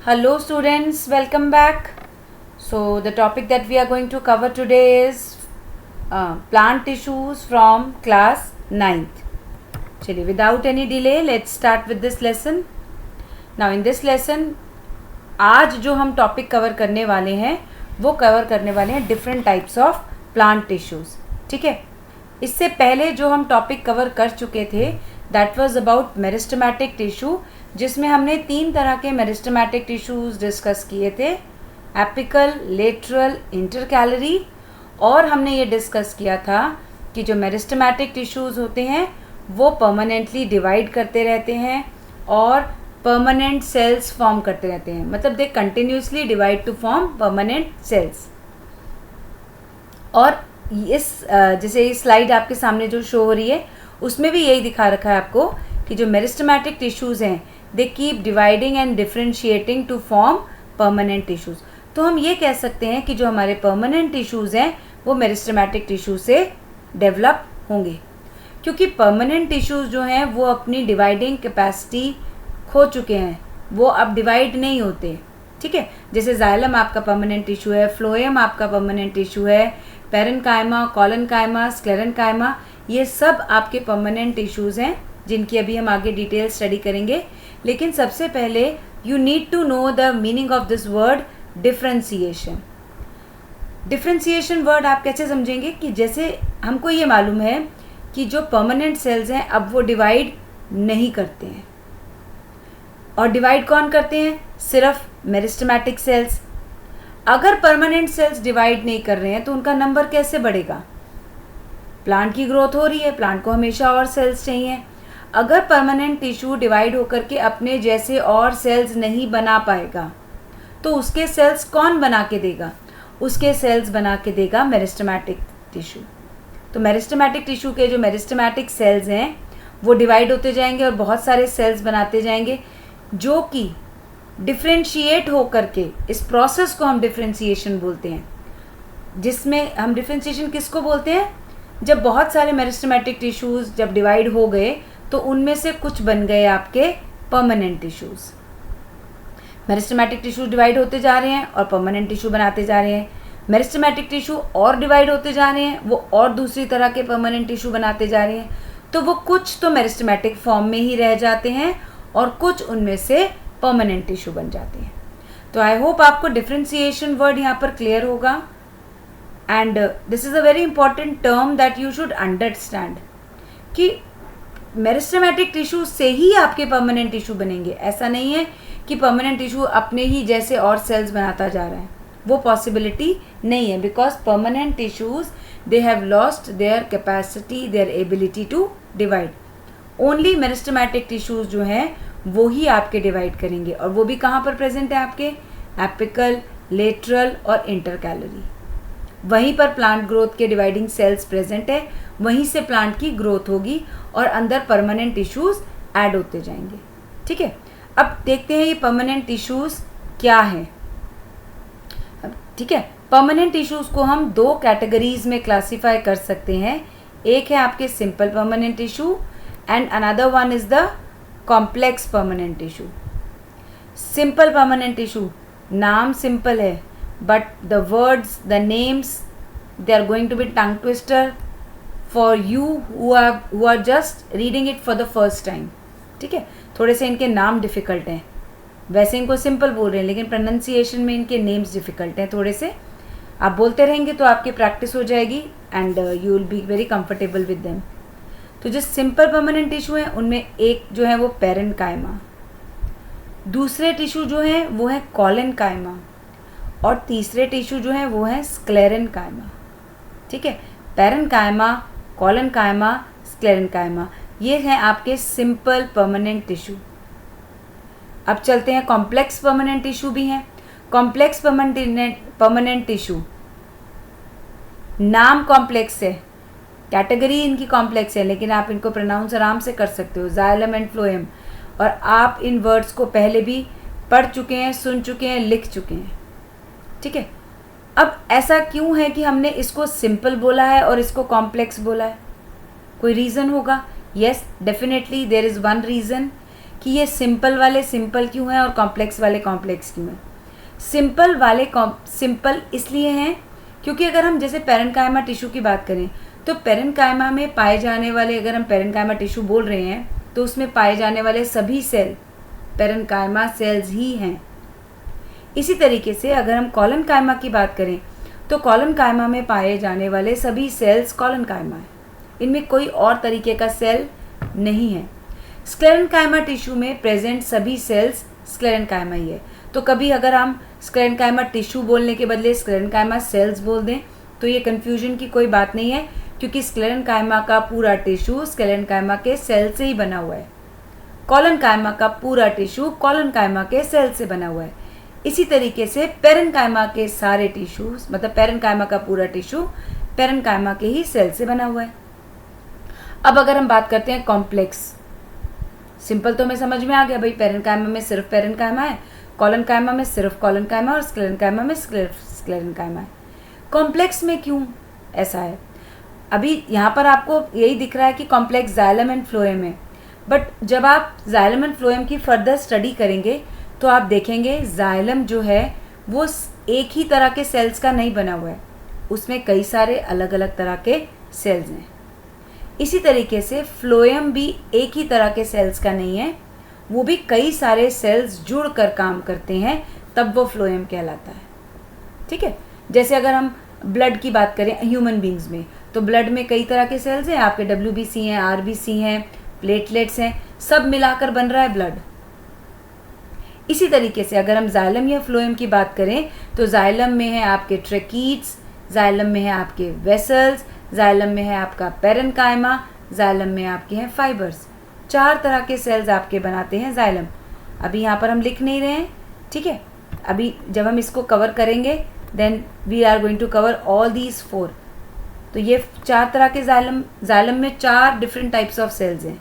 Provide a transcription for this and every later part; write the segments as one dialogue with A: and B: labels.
A: Hello students, welcome back. So the topic that we are going to cover today is plant tissues from class 9th. चलिए without any delay let's start with this lesson. Now in this lesson आज जो हम topic cover करने वाले हैं वो cover करने वाले हैं different types of plant tissues. ठीक है, इससे पहले जो हम टॉपिक कवर कर चुके थे that was about meristematic tissue, जिसमें हमने 3 तरह के मेरिस्टेमेटिक टिश्यूज़ डिस्कस किए थे, एपिकल, लेटरल, इंटरकैलरी. और हमने ये डिस्कस किया था कि जो मेरिस्टेमेटिक टिश्यूज़ होते हैं वो परमानेंटली डिवाइड करते रहते हैं और परमानेंट सेल्स फॉर्म करते रहते हैं, मतलब they continuously divide two form permanent cells. और इस जैसे ये स्लाइड आपके सामने जो शो हो रही है उसमें भी यही दिखा रखा है आपको कि जो मेरिस्टेमेटिक टिश्यूज़ हैं they keep dividing and differentiating to form permanent tissues. तो हम ये कह सकते हैं कि जो हमारे परमानेंट टिश्यूज़ हैं वो मेरिस्टेमेटिक टिश्यू से डेवलप होंगे, क्योंकि परमानेंट टिश्यूज़ जो हैं वो अपनी डिवाइडिंग कैपेसिटी खो चुके हैं, वो अब डिवाइड नहीं होते. ठीक है, जैसे जाइलम आपका परमानेंट टिश्यू है, फ्लोएम आपका परमानेंट टिश्यू है, पेरेन्काइमा, कॉलनकाइमा, स्क्लेरेन्काइमा, ये सब आपके परमानेंट टिश्यूज़ हैं जिनकी अभी हम आगे डिटेल स्टडी करेंगे. लेकिन सबसे पहले you need to know the meaning of this word differentiation. Differentiation word आप कैसे समझेंगे कि जैसे हमको ये मालूम है कि जो परमानेंट सेल्स हैं अब वो डिवाइड नहीं करते हैं, और डिवाइड कौन करते हैं? सिर्फ मेरिस्टेमेटिक सेल्स. अगर परमानेंट सेल्स डिवाइड नहीं कर रहे हैं तो उनका नंबर कैसे बढ़ेगा? प्लांट की ग्रोथ हो रही है, प्लांट को हमेशा और सेल्स चाहिए. अगर परमानेंट टिश्यू डिवाइड होकर के अपने जैसे और सेल्स नहीं बना पाएगा तो उसके सेल्स कौन बना के देगा? उसके सेल्स बना के देगा मेरिस्टेमेटिक टिश्यू. तो मेरिस्टेमेटिक टिश्यू के जो मेरिस्टेमेटिक सेल्स हैं वो डिवाइड होते जाएंगे और बहुत सारे सेल्स बनाते जाएंगे जो कि डिफ्रेंशिएट हो करके, इस प्रोसेस को हम डिफ्रेंशिएशन बोलते हैं. जिसमें हम डिफ्रेंशिएशन किसको बोलते हैं? जब बहुत सारे मेरिस्टेमेटिक टिश्यूज़ जब डिवाइड हो गए तो उनमें से कुछ बन गए आपके permanent tissues. Meristematic tissue divide होते जा रहे हैं और परमानेंट टिश्यू बनाते जा रहे हैं. मेरिस्टेमेटिक टिश्यू और डिवाइड होते जा रहे हैं, वो और दूसरी तरह के परमानेंट टिश्यू बनाते जा रहे हैं. तो वो कुछ तो मेरिस्टेमेटिक फॉर्म में ही रह जाते हैं और कुछ उनमें से परमानेंट टिश्यू बन जाते हैं. तो आई होप आपको डिफ्रेंसिएशन वर्ड यहाँ पर क्लियर होगा. And this is a very important term that you should understand कि मेरिस्टेमेटिक टिश्यू से ही आपके परमानेंट टिश्यू बनेंगे. ऐसा नहीं है कि परमानेंट टिश्यू अपने ही जैसे और सेल्स बनाता जा रहा है, वो पॉसिबिलिटी नहीं है. Because permanent tissues they have lost their capacity, their ability to divide. Only meristematic tissues जो हैं वो ही आपके डिवाइड करेंगे, और वो भी कहाँ पर प्रेजेंट है? आपके एपिकल, लेटरल और इंटरकैलरी. वहीं पर प्लांट ग्रोथ के डिवाइडिंग सेल्स प्रेजेंट है, वहीं से प्लांट की ग्रोथ होगी और अंदर परमानेंट टिश्यूज़ ऐड होते जाएंगे. ठीक है, अब देखते हैं ये परमानेंट टिश्यूज़ क्या हैं. ठीक है, परमानेंट टिश्यूज़ को हम 2 कैटेगरीज में क्लासीफाई कर सकते हैं. एक है आपके simple permanent tissue and another one is the complex permanent tissue. Simple permanent tissue, नाम सिंपल है but the words, the names, they are going to be tongue twister for you who are just reading it for the first time. ठीक है, थोड़े से इनके नाम difficult हैं. वैसे इनको सिंपल बोल रहे हैं लेकिन प्रोनाउंसिएशन में इनके नेम्स डिफ़िकल्ट हैं थोड़े से. आप बोलते रहेंगे तो आपकी प्रैक्टिस हो जाएगी and you will be very comfortable with them. तो जो सिंपल परमानेंट टिश्यू हैं उनमें एक जो है वो पेरेन्काइमा, दूसरे टिश्यू जो हैं वो है कॉलनकाइमा, और तीसरे टिश्यू जो है वो है स्क्लेरेन्काइमा. ठीक है, पेरेन्काइमा, कॉलनकाइमा, स्क्लेरेन्काइमा, ये हैं आपके सिंपल परमानेंट टिश्यू. अब चलते हैं कॉम्प्लेक्स परमानेंट टिश्यू भी हैं. कॉम्प्लेक्स परमानेंट टिश्यू, नाम कॉम्प्लेक्स है, कैटेगरी इनकी कॉम्प्लेक्स है, लेकिन आप इनको प्रोनाउंस आराम से कर सकते हो, जाइलम एंड फ्लोएम. और आप इन वर्ड्स को पहले भी पढ़ चुके हैं, सुन चुके हैं, लिख चुके हैं. ठीक है, अब ऐसा क्यों है कि हमने इसको सिंपल बोला है और इसको कॉम्प्लेक्स बोला है? कोई रीज़न होगा. Yes, definitely there is one reason कि ये सिंपल वाले सिंपल क्यों हैं और कॉम्प्लेक्स वाले कॉम्प्लेक्स क्यों हैं। सिंपल वाले सिंपल इसलिए हैं क्योंकि अगर हम जैसे पेरेन्काइमा टिश्यू की बात करें तो पेरेन्काइमा में पाए जाने वाले, अगर हम पेरेन्काइमा टिश्यू बोल रहे हैं तो उसमें पाए जाने वाले सभी सेल पेरेन्काइमा सेल्स ही हैं। इसी तरीके से अगर हम कॉलनकाइमा की बात करें तो कॉलनकाइमा में पाए जाने वाले सभी सेल्स कॉलनकाइमा हैं, इनमें कोई और तरीके का सेल नहीं है। स्क्लेरेन्काइमा टिश्यू में प्रेजेंट सभी सेल्स स्क्लेरेन्काइमा ही है। तो कभी अगर हम स्क्लेरेन्काइमा टिश्यू बोलने के बदले स्क्लेरेन्काइमा सेल्स बोल दें तो ये कन्फ्यूजन की कोई बात नहीं है, क्योंकि स्क्लेरेन्काइमा का पूरा टिश्यू स्क्लेरेन्काइमा के सेल से ही बना हुआ है। कॉलनकाइमा का पूरा टिश्यू कॉलनकाइमा के सेल से बना हुआ है। इसी तरीके से पेरेन्काइमा के सारे टिश्यूज, मतलब पेरेन्काइमा का पूरा टिश्यू पेरेन्काइमा के ही सेल से बना हुआ है। अब अगर हम बात करते हैं कॉम्प्लेक्स, सिंपल तो हमें समझ में आ गया भाई, पेरेन्काइमा में सिर्फ पेरेन्काइमा है, कॉलनकाइमा में सिर्फ कॉलनकाइमा और स्क्लेरेन्काइमा में स्क्लेरेन्काइमा है। कॉम्प्लेक्स में क्यों ऐसा है? अभी यहाँ पर आपको यही दिख रहा है कि कॉम्प्लेक्स जाइलम एंड फ्लोएम है, बट जब आप जाइलम एंड फ्लोएम की फर्दर स्टडी करेंगे तो आप देखेंगे जाइलम जो है वो एक ही तरह के सेल्स का नहीं बना हुआ है, उसमें कई सारे अलग अलग तरह के सेल्स हैं। इसी तरीके से फ्लोएम भी एक ही तरह के सेल्स का नहीं है, वो भी कई सारे सेल्स जुड़कर काम करते हैं, तब वो फ्लोएम कहलाता है। ठीक है, जैसे अगर हम ब्लड की बात करें ह्यूमन बींग्स में, तो ब्लड में कई तरह के सेल्स हैं, आपके WBC हैं, RBC हैं, प्लेटलेट्स हैं, सब मिलाकर बन रहा है ब्लड। इसी तरीके से अगर हम जाइलम या फ्लोएम की बात करें तो जाइलम में है आपके ट्रैकीट्स, जाइलम में है आपके वेसल्स, जाइलम में है आपका पेरेन्काइमा, जाइलम में आपके हैं फाइबर्स। 4 तरह के सेल्स आपके बनाते हैं जाइलम। अभी यहाँ पर हम लिख नहीं रहे हैं, ठीक है। अभी जब हम इसको कवर करेंगे then we are going to cover all these 4। तो ये 4 तरह के जाइलम में 4 डिफरेंट टाइप्स ऑफ सेल्स हैं।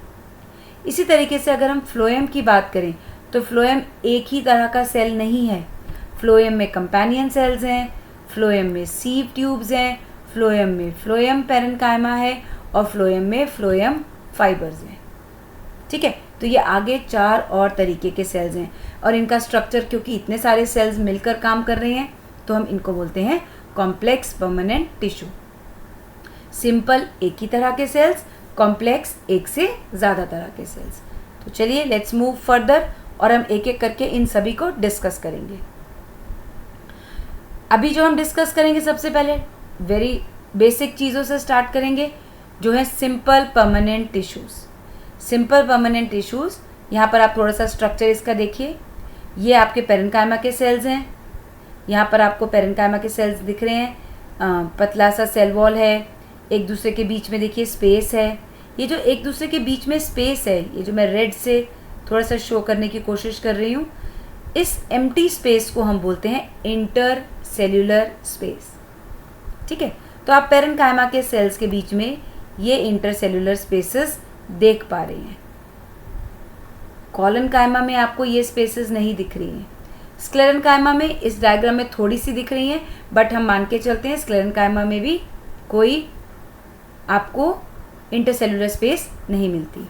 A: इसी तरीके से अगर हम फ्लोएम की बात करें तो फ्लोएम एक ही तरह का सेल नहीं है। फ्लोएम में कंपेनियन सेल्स हैं, फ्लोएम में सीव ट्यूब्स हैं, फ्लोएम में फ्लोएम पेरेन्काइमा है और फ्लोएम में फ्लोएम फाइबर्स हैं। ठीक है, तो ये आगे 4 और तरीके के सेल्स हैं और इनका स्ट्रक्चर, क्योंकि इतने सारे सेल्स मिलकर काम कर रहे हैं तो हम इनको बोलते हैं कॉम्प्लेक्स परमानेंट टिश्यू। सिंपल एक ही तरह के सेल्स, कॉम्प्लेक्स एक से ज़्यादा तरह के सेल्स। तो चलिए लेट्स मूव फर्दर और हम एक एक करके इन सभी को डिस्कस करेंगे। अभी जो हम डिस्कस करेंगे सबसे पहले वेरी बेसिक चीज़ों से स्टार्ट करेंगे, जो है simple permanent tissues. Simple permanent tissues, यहाँ पर आप थोड़ा सा स्ट्रक्चर इसका देखिए। ये आपके पेरेन्काइमा के सेल्स हैं, यहाँ पर आपको पेरेन्काइमा के सेल्स दिख रहे हैं, पतला सा सेल वॉल है, एक दूसरे के बीच में देखिए स्पेस है। ये जो एक दूसरे के बीच में स्पेस है, ये जो मैं रेड से थोड़ा सा शो करने की कोशिश कर रही हूँ, इस एम्प्टी स्पेस को हम बोलते हैं इंटर सेल्यूलर स्पेस। ठीक है, तो आप पेरेन्काइमा के सेल्स के बीच में ये इंटर सेल्यूलर स्पेसेस देख पा रहे हैं। कॉलनकाइमा में आपको ये स्पेसेस नहीं दिख रही हैं। स्क्लेरेन्काइमा में इस डायग्राम में थोड़ी सी दिख रही हैं, बट हम मान के चलते हैं स्क्लेरेन्काइमा में भी कोई आपको इंटरसेल्यूलर स्पेस नहीं मिलती।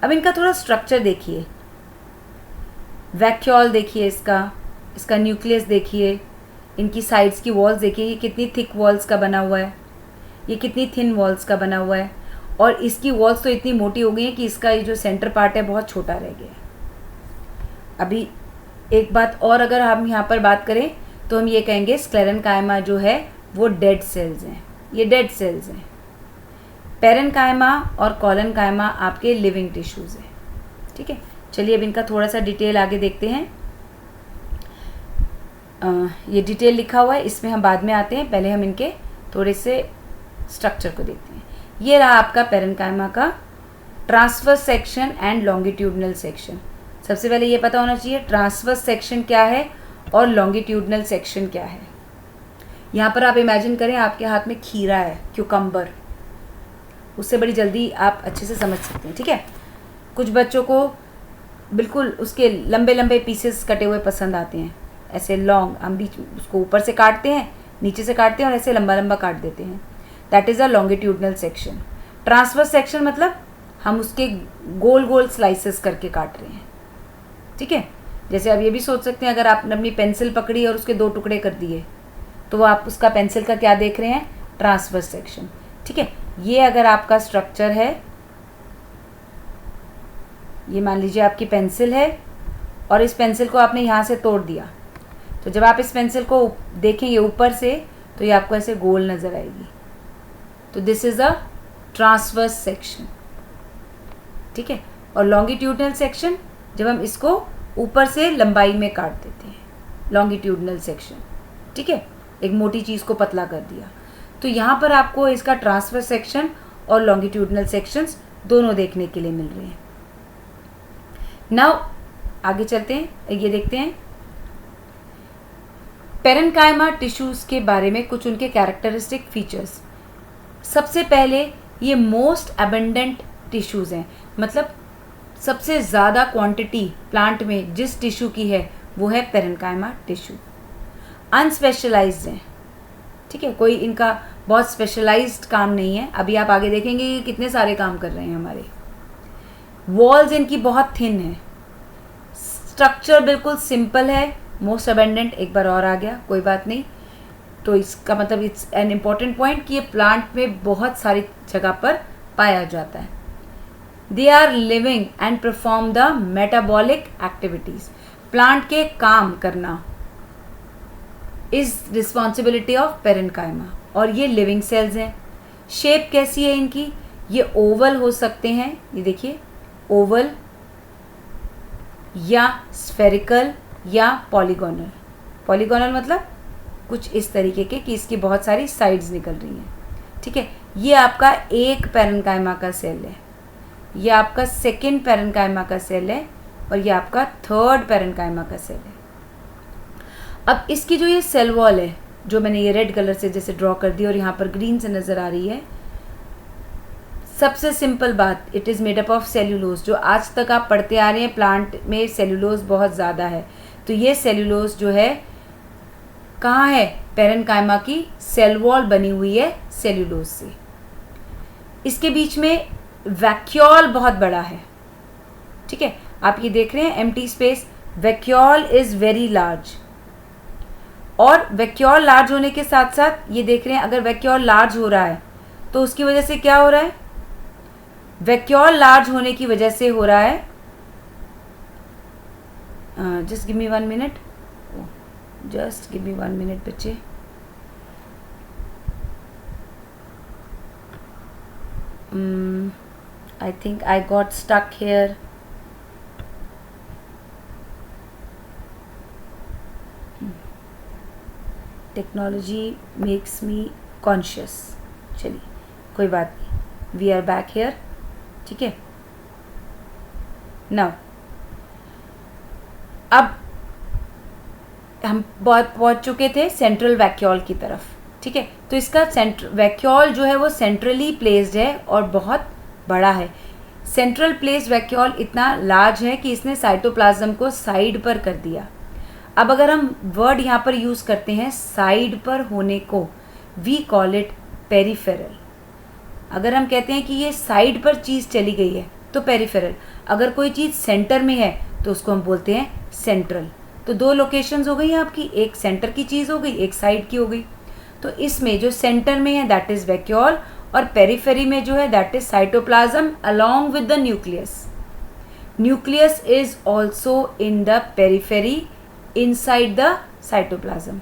A: अब इनका थोड़ा स्ट्रक्चर देखिए, वैक्यूल देखिए, इसका न्यूक्लियस देखिए, इनकी साइड्स की वॉल्स देखिए, ये कितनी थिक वॉल्स का बना हुआ है, ये कितनी थिन वॉल्स का बना हुआ है, और इसकी वॉल्स तो इतनी मोटी हो गई हैं कि इसका ये जो सेंटर पार्ट है बहुत छोटा रह गया है। अभी एक बात और अगर हम यहाँ पर बात करें तो हम ये कहेंगे स्क्लेरेन्काइमा जो है वो डेड सेल्स हैं, ये डेड सेल्स हैं। पेरेन्काइमा और कॉलनकाइमा आपके लिविंग टिश्यूज़ हैं। ठीक है, चलिए अब इनका थोड़ा सा डिटेल आगे देखते हैं। ये डिटेल लिखा हुआ है, इसमें हम बाद में आते हैं, पहले हम इनके थोड़े से स्ट्रक्चर को देखते हैं। ये रहा आपका पेरेन्काइमा का transverse section and longitudinal section. सबसे पहले ये पता होना चाहिए ट्रांसवर्स सेक्शन क्या है और लॉन्गिट्यूडनल सेक्शन क्या है। यहाँ पर आप इमेजिन करें आपके हाथ में खीरा है, क्यूकम्बर, उससे बड़ी जल्दी आप अच्छे से समझ सकते हैं। ठीक है, कुछ बच्चों को बिल्कुल उसके लंबे लंबे पीसेस कटे हुए पसंद आते हैं, ऐसे लॉन्ग, हम बीच उसको ऊपर से काटते हैं, नीचे से काटते हैं और ऐसे लंबा लंबा काट देते हैं। That is a longitudinal section. Transverse section मतलब हम उसके गोल गोल स्लाइसेस करके काट रहे हैं। ठीक है। जैसे आप ये भी सोच सकते हैं, अगर आपने अपनी पेंसिल पकड़ी और उसके 2 टुकड़े कर दिए तो वो आप उसका पेंसिल का क्या देख रहे हैं, ट्रांसवर्स सेक्शन। ठीक है, ये अगर आपका स्ट्रक्चर है, ये मान लीजिए आपकी पेंसिल है और इस पेंसिल को आपने यहाँ से तोड़ दिया, तो जब आप इस पेंसिल को देखेंगे ऊपर से तो ये आपको ऐसे गोल नज़र आएगी। तो this is a transverse section. ठीक है, और लॉन्गिट्यूडनल सेक्शन जब हम इसको ऊपर से लंबाई में काट देते हैं, लॉन्गिट्यूडनल सेक्शन। ठीक है, एक मोटी चीज़ को पतला कर दिया। तो यहाँ पर आपको इसका ट्रांसवर्स सेक्शन और लॉन्गिट्यूडनल सेक्शंस दोनों देखने के लिए मिल रहे हैं। नाउ आगे चलते हैं, ये देखते हैं पेरेन्काइमा टिश्यूज़ के बारे में कुछ उनके कैरेक्टरिस्टिक फीचर्स। सबसे पहले ये मोस्ट एबंडेंट टिश्यूज़ हैं, मतलब सबसे ज़्यादा क्वांटिटी प्लांट में जिस टिश्यू की है वो है पेरेन्काइमा टिश्यू। अनस्पेशलाइज्ड हैं। ठीक है, कोई इनका बहुत स्पेशलाइज्ड काम नहीं है। अभी आप आगे देखेंगे कि कितने सारे काम कर रहे हैं हमारे। वॉल्स इनकी बहुत थिन है। स्ट्रक्चर बिल्कुल सिंपल है। मोस्ट अबेंडेंट एक बार और आ गया, कोई बात नहीं। तो इसका मतलब इट्स एन इम्पॉर्टेंट पॉइंट कि ये प्लांट में बहुत सारी जगह पर पाया जाता है। They are living and perform the metabolic activities. Plant के काम करना इज़ रिस्पॉन्सिबिलिटी ऑफ पेरेन्काइमा, और ये लिविंग सेल्स हैं। शेप कैसी है इनकी, ये ओवल हो सकते हैं, ये देखिए ओवल या स्फेरिकल या पॉलीगोनल। पॉलीगोनल मतलब कुछ इस तरीके के कि इसकी बहुत सारी साइड्स निकल रही हैं। ठीक है, ये आपका एक पेरेन्काइमा का सेल है, ये आपका सेकेंड पेरेन्काइमा का सेल है, और ये आपका थर्ड पेरेन्काइमा का सेल है। अब इसकी जो ये सेल वॉल है, जो मैंने ये रेड कलर से जैसे ड्रॉ कर दी और यहाँ पर ग्रीन से नज़र आ रही है, सबसे सिंपल बात, it is made up of cellulose. जो आज तक आप पढ़ते आ रहे हैं प्लांट में सेल्यूलोज बहुत ज़्यादा है, तो ये सेल्यूलोज जो है कहाँ है, पेरेन्काइमा की सेल वॉल बनी हुई है सेल्यूलोज से। इसके बीच में वैक्यूल बहुत बड़ा है। ठीक है, आप ये देख रहे हैं empty space, vacuole is very large. और वैक्यूल लार्ज होने के साथ साथ ये देख रहे हैं, अगर वैक्यूल लार्ज हो रहा है तो उसकी वजह से क्या हो रहा है, वैक्यूल लार्ज होने की वजह से हो रहा है, just give me 1 minute, just give me 1 minute बच्चे। I think I got stuck here. Technology makes me conscious. चलिए कोई बात नहीं, we are back here. ठीक है, now अब हम बहुत पहुंच चुके थे सेंट्रल वैक्यूल की तरफ। ठीक है, तो इसका वैक्यूल जो है वो सेंट्रली प्लेस्ड है और बहुत बड़ा है। सेंट्रल प्लेस वैक्यूल इतना लार्ज है कि इसने साइटोप्लाज्म को साइड पर कर दिया। अब अगर हम वर्ड यहाँ पर यूज़ करते हैं साइड पर होने को, वी कॉल इट पेरिफेरल। अगर हम कहते हैं कि ये साइड पर चीज़ चली गई है तो पेरिफेरल। अगर कोई चीज़ सेंटर में है तो उसको हम बोलते हैं सेंट्रल। तो 2 लोकेशंस हो गई आपकी, एक सेंटर की चीज़ हो गई, एक साइड की हो गई। तो इसमें जो सेंटर में है दैट इज़ वैक्यूल, और पेरिफेरी में जो है that is cytoplasm along with the nucleus. Nucleus is also in the periphery inside the cytoplasm.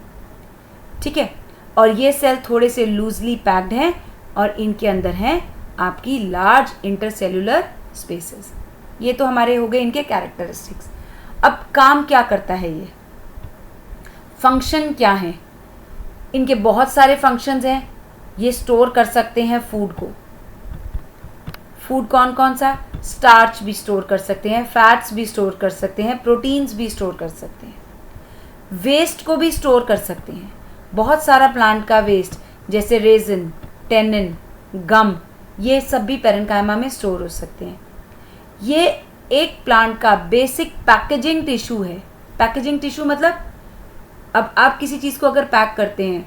A: ठीक है, और ये सेल थोड़े से लूजली पैक्ड हैं और इनके अंदर हैं आपकी लार्ज इंटरसेल्यूलर स्पेसेस। ये तो हमारे हो गए इनके कैरेक्टरिस्टिक्स। अब काम क्या करता है ये, फंक्शन क्या है इनके, बहुत सारे फंक्शंस हैं। ये स्टोर कर सकते हैं फूड को। फूड कौन कौन सा, स्टार्च भी स्टोर कर सकते हैं, फैट्स भी स्टोर कर सकते हैं, प्रोटीन्स भी स्टोर कर सकते हैं, वेस्ट को भी स्टोर कर सकते हैं। बहुत सारा प्लांट का वेस्ट जैसे रेजिन, टेनिन, गम, ये सब भी पेरेन्काइमा में स्टोर हो सकते हैं। ये एक प्लांट का बेसिक पैकेजिंग टिश्यू है। पैकेजिंग टिश्यू मतलब अब आप किसी चीज़ को अगर पैक करते हैं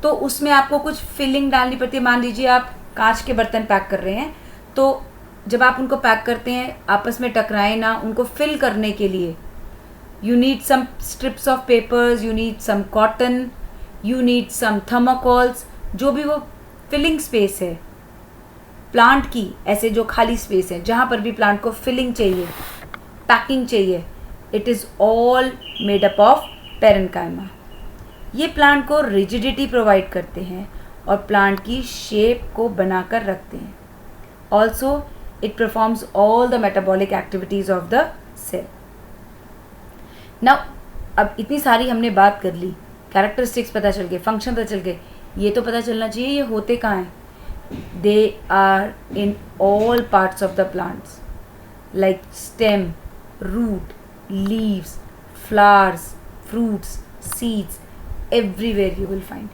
A: तो उसमें आपको कुछ फिलिंग डालनी पड़ती है। मान लीजिए आप कांच के बर्तन पैक कर रहे हैं तो जब आप उनको पैक करते हैं आपस में टकराएं ना, उनको फिल करने के लिए you need some strips of papers, you need some cotton, you need some thermocols, जो भी वो फिलिंग स्पेस है प्लांट की, ऐसे जो खाली स्पेस है जहाँ पर भी प्लांट को फिलिंग चाहिए, पैकिंग चाहिए, it is all made up of parenchyma. ये प्लांट को रिजिडिटी प्रोवाइड करते हैं और प्लांट की शेप को बनाकर रखते हैं। Also it performs all the metabolic activities of the cell. Now अब इतनी सारी हमने बात कर ली, कैरेक्टरिस्टिक्स पता चल गए, फंक्शन पता चल गए, ये तो पता चलना चाहिए ये होते कहाँ हैं। They are in all parts of the plants like stem, root, leaves, flowers, fruits, seeds, everywhere you will find.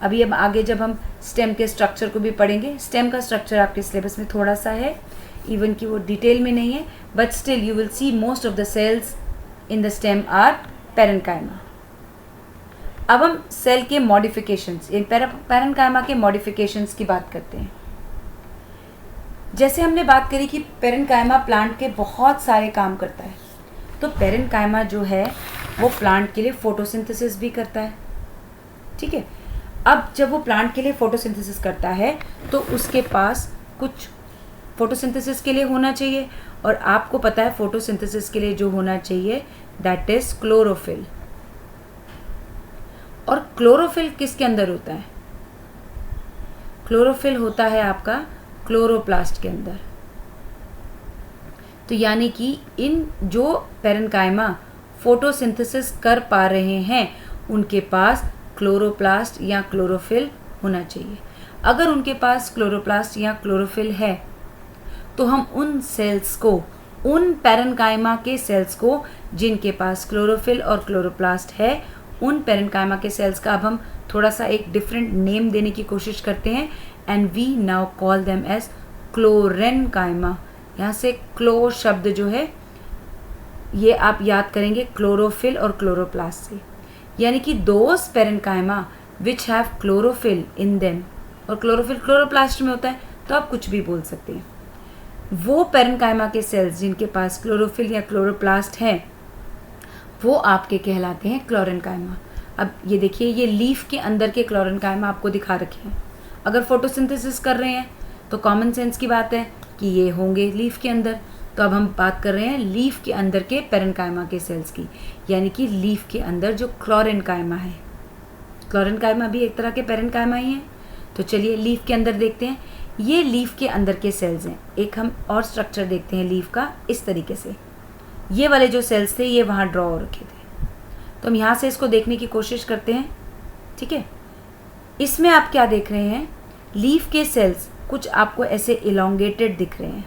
A: अभी अब आगे जब हम स्टेम के स्ट्रक्चर को भी पढ़ेंगे, स्टेम का स्ट्रक्चर आपके सिलेबस में थोड़ा सा है, इवन कि वो डिटेल में नहीं है, but still you will see most of the cells in the stem are parenchyma. अब हम सेल के मॉडिफिकेशंस, पेरेन्काइमा के मॉडिफिकेशंस की बात करते हैं। जैसे हमने बात करी कि पेरेन्काइमा प्लांट के बहुत सारे काम करता है, तो पेरेन्काइमा जो है वो प्लांट के लिए फोटोसिंथेसिस भी करता है। ठीक है, अब जब वो प्लांट के लिए फोटोसिंथेसिस करता है तो उसके पास कुछ फोटोसिंथेसिस के लिए होना चाहिए, और आपको पता है फोटोसिंथेसिस के लिए जो होना चाहिए दैट इज क्लोरोफिल। और क्लोरोफिल किसके अंदर होता है? क्लोरोफिल होता है आपका क्लोरोप्लास्ट के अंदर। तो यानी कि इन जो पेरेन्काइमा फोटोसिंथेसिस कर पा रहे हैं उनके पास क्लोरोप्लास्ट या क्लोरोफिल होना चाहिए। अगर उनके पास क्लोरोप्लास्ट या क्लोरोफिल है तो हम उन सेल्स को, उन पेरेन्काइमा के सेल्स को जिनके पास क्लोरोफिल और क्लोरोप्लास्ट है, उन पेरेन्काइमा के सेल्स का अब हम थोड़ा सा एक डिफरेंट नेम देने की कोशिश करते हैं, and we now call them as chlorenchyma. यहाँ से क्लो शब्द जो है ये आप याद करेंगे क्लोरोफिल और क्लोरोप्लास्ट से, यानी कि those parenchyma which have chlorophyll in them, और क्लोरोफिल क्लोरोप्लास्ट में होता है तो आप कुछ भी बोल सकते हैं। वो पेरेन्काइमा के सेल्स जिनके पास क्लोरोफिल या क्लोरोप्लास्ट है वो आपके कहलाते हैं क्लोरेन्काइमा। अब ये देखिए, ये लीफ के अंदर के क्लोरेन्काइमा आपको दिखा रखे हैं। अगर फोटोसिंथेसिस कर रहे हैं तो कॉमन सेंस की बात है कि ये होंगे लीफ के अंदर। तो अब हम बात कर रहे हैं लीफ के अंदर के पेरेन्काइमा के सेल्स की, यानी कि लीफ के अंदर जो क्लोरेन्काइमा है। क्लोरेन्काइमा भी एक तरह के पेरेन्काइमा ही हैं। तो चलिए लीफ के अंदर देखते हैं। ये लीफ के अंदर के सेल्स हैं। एक हम और स्ट्रक्चर देखते हैं लीफ का इस तरीके से। ये वाले जो सेल्स थे ये वहाँ ड्रॉ हो रखे थे, तो हम यहाँ से इसको देखने की कोशिश करते हैं। ठीक है, इसमें आप क्या देख रहे हैं? लीफ के सेल्स कुछ आपको ऐसे इलोंगेटेड दिख रहे हैं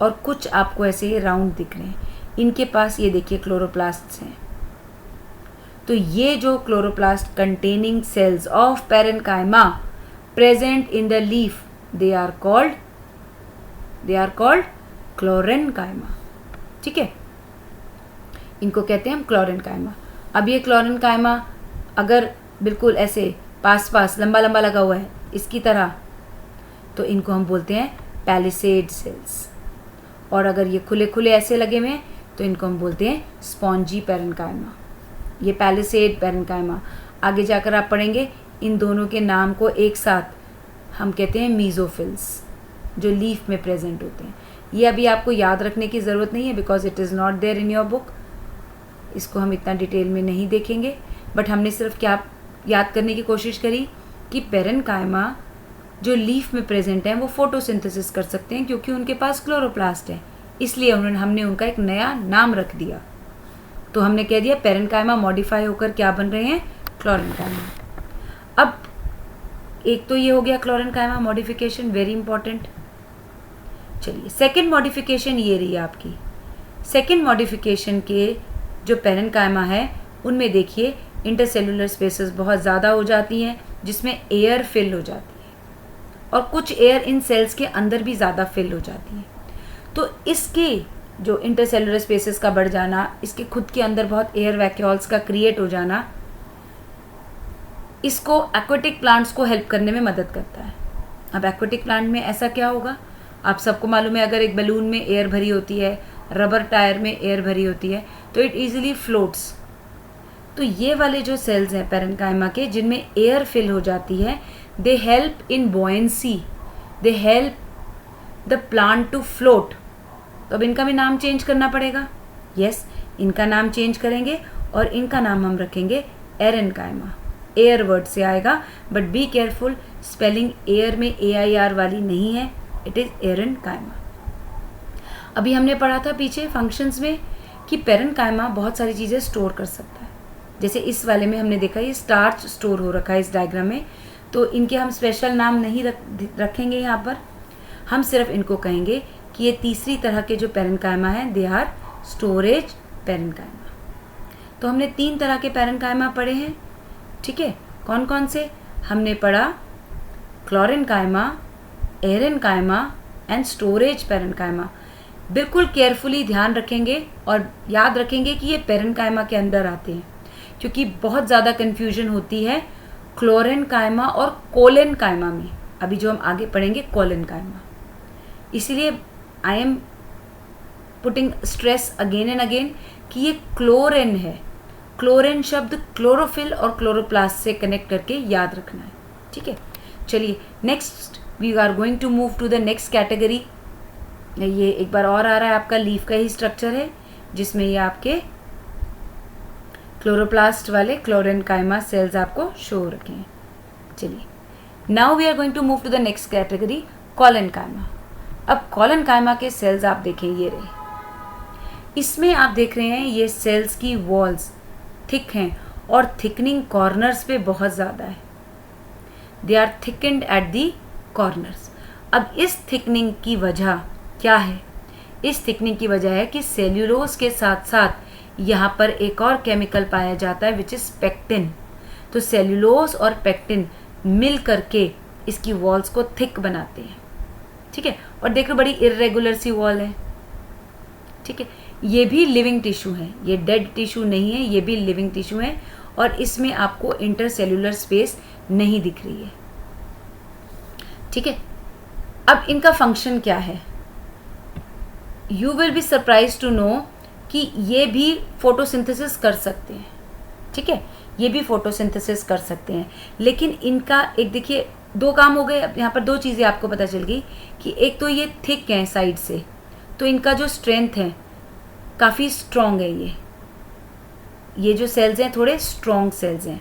A: और कुछ आपको ऐसे राउंड दिख रहे हैं। इनके पास ये देखिए क्लोरोप्लास्ट हैं। तो ये जो chloroplast containing cells of parenchyma present in the leaf, they are called chlorenchyma. ठीक है, इनको कहते हैं हम क्लोरेन्काइमा। अब ये क्लोरेन्काइमा अगर बिल्कुल ऐसे पास पास लंबा लंबा लगा हुआ है इसकी तरह, तो इनको हम बोलते हैं पैलिसेड सेल्स। और अगर ये खुले खुले ऐसे लगे हुए हैं तो इनको हम बोलते हैं स्पॉन्जी पेरेन्काइमा। ये पैलिसेड पेरेन्काइमा। आगे जाकर आप पढ़ेंगे इन दोनों के नाम को एक साथ हम कहते हैं मीज़ोफिल्स, जो लीफ में प्रेजेंट होते हैं। ये अभी आपको याद रखने की ज़रूरत नहीं है because it is not there in your book. इसको हम इतना डिटेल में नहीं देखेंगे, बट हमने सिर्फ क्या याद करने की कोशिश करी कि पेरेन्काइमा जो लीफ में प्रेजेंट हैं वो फोटोसिंथेसिस कर सकते हैं क्योंकि उनके पास क्लोरोप्लास्ट है, इसलिए हमने उनका एक नया नाम रख दिया। तो हमने कह दिया पेरेन्काइमा मॉडिफाई होकर क्या बन रहे हैं? क्लोरेन्काइमा। अब एक तो ये हो गया क्लोरेन्काइमा मॉडिफिकेशन, वेरी इंपॉर्टेंट। चलिए सेकंड मॉडिफिकेशन ये रही आपकी। सेकंड मॉडिफिकेशन के जो पेरेन्काइमा है उनमें देखिए इंटरसेलुलर स्पेसेस बहुत ज़्यादा हो जाती हैं जिसमें एयर फिल हो जाती है, और कुछ एयर इन सेल्स के अंदर भी ज़्यादा फिल हो जाती है। तो इसके जो इंटरसेलुलर स्पेसेस का बढ़ जाना, इसके खुद के अंदर बहुत एयर वैक्यूल्स का क्रिएट हो जाना, इसको एक्वेटिक प्लांट्स को हेल्प करने में मदद करता है। अब एक्वेटिक प्लांट में ऐसा क्या होगा? आप सबको मालूम है, अगर एक बैलून में एयर भरी होती है, रबर टायर में एयर भरी होती है, तो इट ईजिली फ्लोट्स। तो ये वाले जो सेल्स हैं पैरेन्काइमा के, जिनमें एयर फिल हो जाती है, they help in buoyancy, they help the plant to float. तो अब इनका भी नाम चेंज करना पड़ेगा। यस, इनका नाम चेंज करेंगे और इनका नाम हम रखेंगे एरेन्काइमा। एयर वर्ड से आएगा, but be careful, spelling air में AIR वाली नहीं है, इट इज़ एरेन्काइमा। अभी हमने पढ़ा था पीछे फंक्शंस में कि पैरेन्काइमा बहुत सारी चीज़ें स्टोर कर सकता है। जैसे इस वाले में हमने देखा ये स्टार्च स्टोर हो रखा है इस डायग्राम में, तो इनके हम स्पेशल नाम नहीं रखेंगे यहाँ पर। हम सिर्फ इनको कहेंगे कि ये तीसरी तरह के जो पैरेन्काइमा हैं, दे आर स्टोरेज पैरेन्काइमा। तो हमने 3 तरह के पैरेन्काइमा पढ़े हैं, ठीक है। कौन कौन से? हमने पढ़ा क्लोरेन्काइमा, एरेन्काइमा एंड स्टोरेज पैरेन्काइमा। बिल्कुल केयरफुली ध्यान रखेंगे और याद रखेंगे कि ये पैरेन्काइमा के अंदर आते हैं, क्योंकि बहुत ज़्यादा कन्फ्यूजन होती है क्लोरेन्काइमा और कोलेन्काइमा में। अभी जो हम आगे पढ़ेंगे कोलेन्काइमा, इसीलिए I am putting stress again and again कि ये क्लोरेन है। क्लोरेन शब्द क्लोरोफिल और क्लोरोप्लास्ट से कनेक्ट करके याद रखना है, ठीक है। चलिए next we are going to move to the next category. ये एक बार और आ रहा है, आपका लीफ का ही स्ट्रक्चर है, जिसमें ये आपके क्लोरोप्लास्ट वाले क्लोरेन्काइमा सेल्स आपको शो हो रखे हैं। चलिए now we are going to move to the next category, collenchyma. अब कोलेन्काइमा के सेल्स आप देखें, ये रहे। इसमें आप देख रहे हैं ये सेल्स की वॉल्स थिक हैं और थिकनिंग कॉर्नर्स पे बहुत ज़्यादा है। They are thickened at the corners. अब इस थिकनिंग की वजह क्या है? इस थिकनिंग की वजह है कि सेल्यूलोज के साथ साथ यहाँ पर एक और केमिकल पाया जाता है विच इज़ पेक्टिन। तो सेल्यूलोज और पेक्टिन मिल करके इसकी वॉल्स को थिक बनाते हैं, ठीक है। और देखो बड़ी इर्रेगुलर सी वॉल है, ठीक है। ये भी लिविंग टिश्यू है, ये डेड टिश्यू नहीं है, ये भी लिविंग टिश्यू है और इसमें आपको इंटरसेल्यूलर स्पेस नहीं दिख रही है, ठीक है। अब इनका फंक्शन क्या है? You will be surprise to know कि ये भी फोटोसिंथेसिस कर सकते हैं, ठीक है। ये भी फोटोसिंथेसिस कर सकते हैं, लेकिन इनका एक देखिए 2 काम हो गए। अब यहाँ पर 2 चीज़ें आपको पता चल गई कि एक तो ये थिक हैं साइड से, तो इनका जो स्ट्रेंथ है काफ़ी स्ट्रॉन्ग है। ये जो सेल्स हैं थोड़े स्ट्रॉन्ग सेल्स हैं,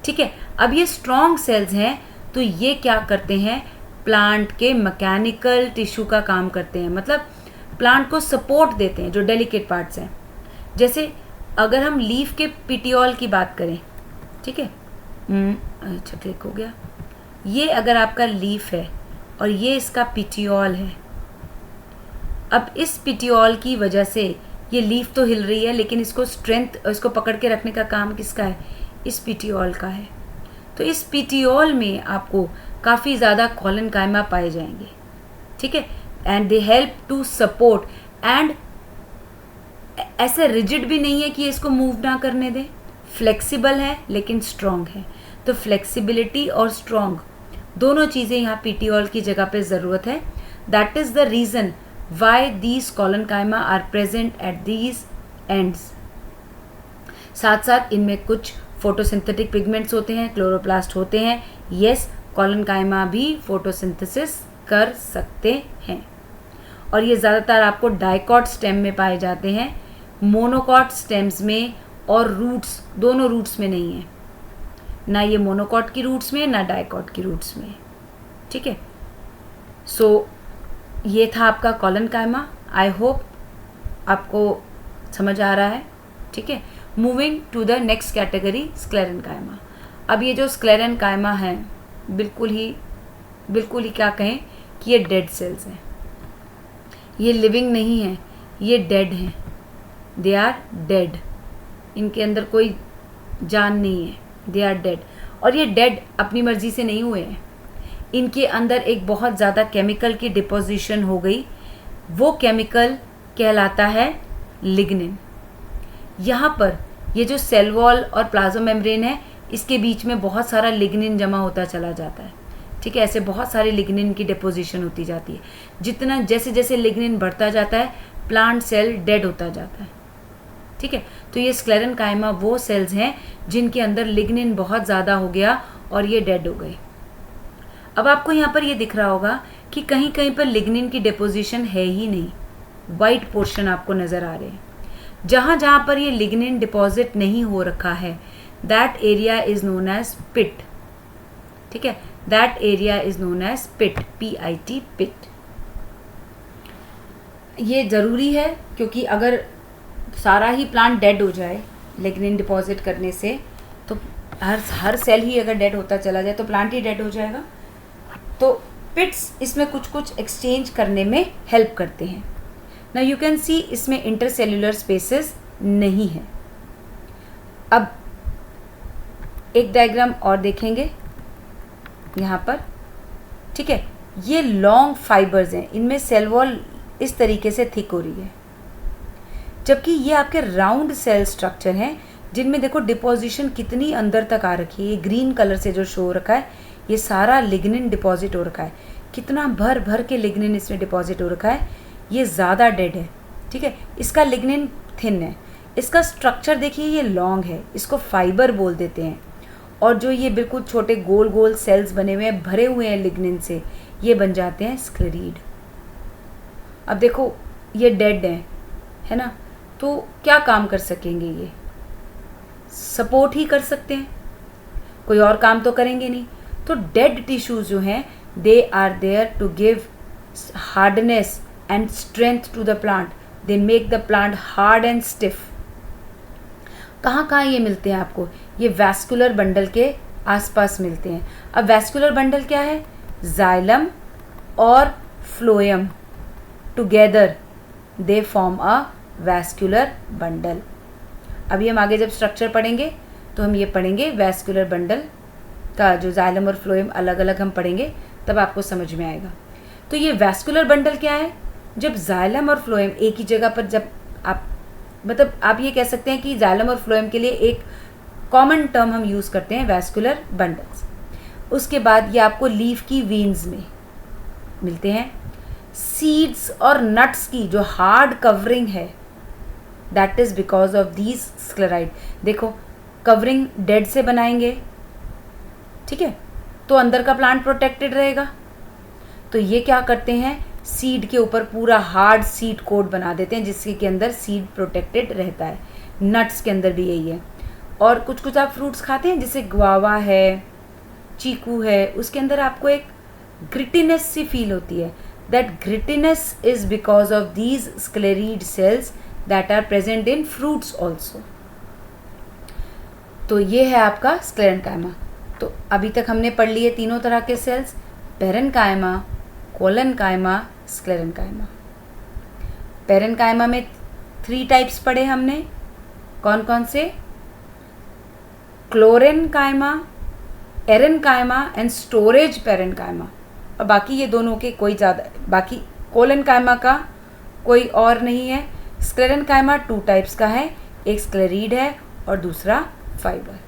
A: ठीक है। अब ये स्ट्रॉन्ग सेल्स हैं तो ये क्या करते हैं? प्लांट के मैकेनिकल टिश्यू का काम करते हैं, मतलब प्लांट को सपोर्ट देते हैं जो डेलिकेट पार्ट्स हैं। जैसे अगर हम लीफ के पिटियोल की बात करें, ठीक है। अच्छा क्लिक हो गया। ये अगर आपका लीफ है और ये इसका पिटियोल है। अब इस पिटियोल की वजह से ये लीफ तो हिल रही है, लेकिन इसको स्ट्रेंथ, इसको पकड़ के रखने का काम किसका है? इस पिटियोल का है। तो इस पिटियोल में आपको काफ़ी ज़्यादा कोलेन्काइमा पाए जाएंगे, ठीक है। And they help to support, and ऐसे रिजिड भी नहीं है कि इसको मूव ना करने दें, फ्लेक्सिबल है लेकिन स्ट्रॉन्ग है। तो फ्लेक्सिबिलिटी और स्ट्रॉन्ग दोनों चीज़ें यहाँ पिटियोल की जगह पे ज़रूरत है। That is the reason why these collenchyma are present at these ends. साथ साथ इनमें कुछ फोटोसिंथेटिक पिगमेंट्स होते हैं, क्लोरोप्लास्ट होते हैं। येस, कोलेन्काइमा भी फोटोसिंथेसिस कर सकते हैं और ये ज़्यादातर आपको डाइकॉट स्टेम में पाए जाते हैं, मोनोकॉट स्टेम्स में और रूट्स, दोनों रूट्स में नहीं है, ना ये मोनोकॉट की रूट्स में ना डाइकॉट की रूट्स में, ठीक है। सो ये था आपका कोलेन्काइमा। आई होप आपको समझ आ रहा है, ठीक है। Moving to the next category, sclerenchyma. अब ये जो स्क्लेरेन्काइमा है बिल्कुल ही क्या कहें कि ये डेड सेल्स हैं, ये लिविंग नहीं है, ये डेड हैं। दे आर डेड, इनके अंदर कोई जान नहीं है, दे आर डेड। और ये डेड अपनी मर्जी से नहीं हुए हैं, इनके अंदर एक बहुत ज़्यादा केमिकल की डिपोजिशन हो गई। वो केमिकल कहलाता है लिग्निन। यहाँ पर ये जो सेल वॉल और प्लाज्मा मेम्ब्रेन है, इसके बीच में बहुत सारा लिग्निन जमा होता चला जाता है। ठीक है, ऐसे बहुत सारे लिग्निन की डिपोजिशन होती जाती है। जितना जैसे जैसे लिग्निन बढ़ता जाता है प्लांट सेल डेड होता जाता है। ठीक है, तो ये स्क्लेरेनकाइमा वो सेल्स हैं जिनके अंदर लिग्निन बहुत ज़्यादा हो गया और ये डेड हो गए। अब आपको यहाँ पर ये दिख रहा होगा कि कहीं कहीं पर लिग्निन की डिपोजिशन है ही नहीं, वाइट पोर्शन आपको नज़र आ रहे हैं। जहाँ जहाँ पर ये लिग्निन डिपॉजिट नहीं हो रखा है that area is known as pit. ठीक है, that area is known as pit, PIT, pit. ये ज़रूरी है क्योंकि अगर सारा ही प्लांट डेड हो जाए लिग्निन डिपॉजिट करने से, तो हर सेल ही अगर डेड होता चला जाए तो प्लांट ही डेड हो जाएगा। तो पिट्स इसमें कुछ कुछ एक्सचेंज करने में हेल्प करते हैं। नाउ यू कैन सी इसमें इंटरसेल्युलर स्पेसेस नहीं है। अब एक डायग्राम और देखेंगे यहाँ पर। ठीक है, ये लॉन्ग फाइबर्स हैं, इनमें सेल वॉल इस तरीके से थिक हो रही है, जबकि ये आपके राउंड सेल स्ट्रक्चर हैं जिनमें देखो डिपोजिशन कितनी अंदर तक आ रखी है। ये ग्रीन कलर से जो शो हो रखा है ये सारा लिग्निन डिपॉजिट हो रखा है, कितना भर भर के लिग्निन इसमें डिपॉजिट हो रखा है। ये ज़्यादा डेड है। ठीक है, इसका लिग्निन थिन है, इसका स्ट्रक्चर देखिए ये लॉन्ग है, इसको फाइबर बोल देते हैं। और जो ये बिल्कुल छोटे गोल गोल सेल्स बने हुए हैं भरे हुए हैं लिग्निन से, ये बन जाते हैं स्क्लेरीड। अब देखो ये डेड है ना, तो क्या काम कर सकेंगे? ये सपोर्ट ही कर सकते हैं, कोई और काम तो करेंगे नहीं। तो डेड टिश्यूज जो हैं they are there to give hardness and strength to the plant, they make the plant hard and stiff. कहाँ कहाँ ये मिलते हैं आपको? ये वैस्कुलर बंडल के आसपास मिलते हैं। अब वैस्कुलर बंडल क्या है? जाइलम और phloem together they form a vascular bundle. अभी हम आगे जब स्ट्रक्चर पढ़ेंगे तो हम ये पढ़ेंगे वैस्कुलर बंडल का, जो जाइलम और फ्लोएम अलग अलग हम पढ़ेंगे तब आपको समझ में आएगा। तो ये वैस्कुलर बंडल क्या है? जब जाइलम और फ्लोएम एक ही जगह पर, जब आप मतलब आप ये कह सकते हैं कि जाइलम और फ्लोएम के लिए एक कॉमन टर्म हम यूज़ करते हैं वैस्कुलर बंडल्स। उसके बाद ये आपको लीफ की वेन्स में मिलते हैं। सीड्स और नट्स की जो हार्ड कवरिंग है that is because of these sclereid. देखो कवरिंग डेड से बनाएंगे, ठीक है, तो अंदर का प्लांट प्रोटेक्टेड रहेगा। तो ये क्या करते हैं, सीड के ऊपर पूरा हार्ड सीड कोट बना देते हैं जिसके के अंदर सीड प्रोटेक्टेड रहता है। नट्स के अंदर भी यही है। और कुछ कुछ आप फ्रूट्स खाते हैं जैसे गुआवा है, चीकू है, उसके अंदर आपको एक ग्रिटीनेस सी फील होती है। That grittiness is because of these sclereid cells that are present in fruits also. तो ये है आपका स्क्लेरेनकाइमा। तो अभी तक हमने पढ़ लिए तीनों तरह के cells, parenchyma, collenchyma, sclerenchyma. Parenchyma में 3 टाइप्स पढ़े हमने, कौन कौन से? Chlorenchyma, aerenchyma and storage parenchyma. और बाकी ये दोनों के कोई ज़्यादा, बाकी कोलेनकाइमा का कोई और नहीं है। स्क्लेरेनकाइमा 2 टाइप्स का है, एक स्क्लेरीड है और दूसरा fibre.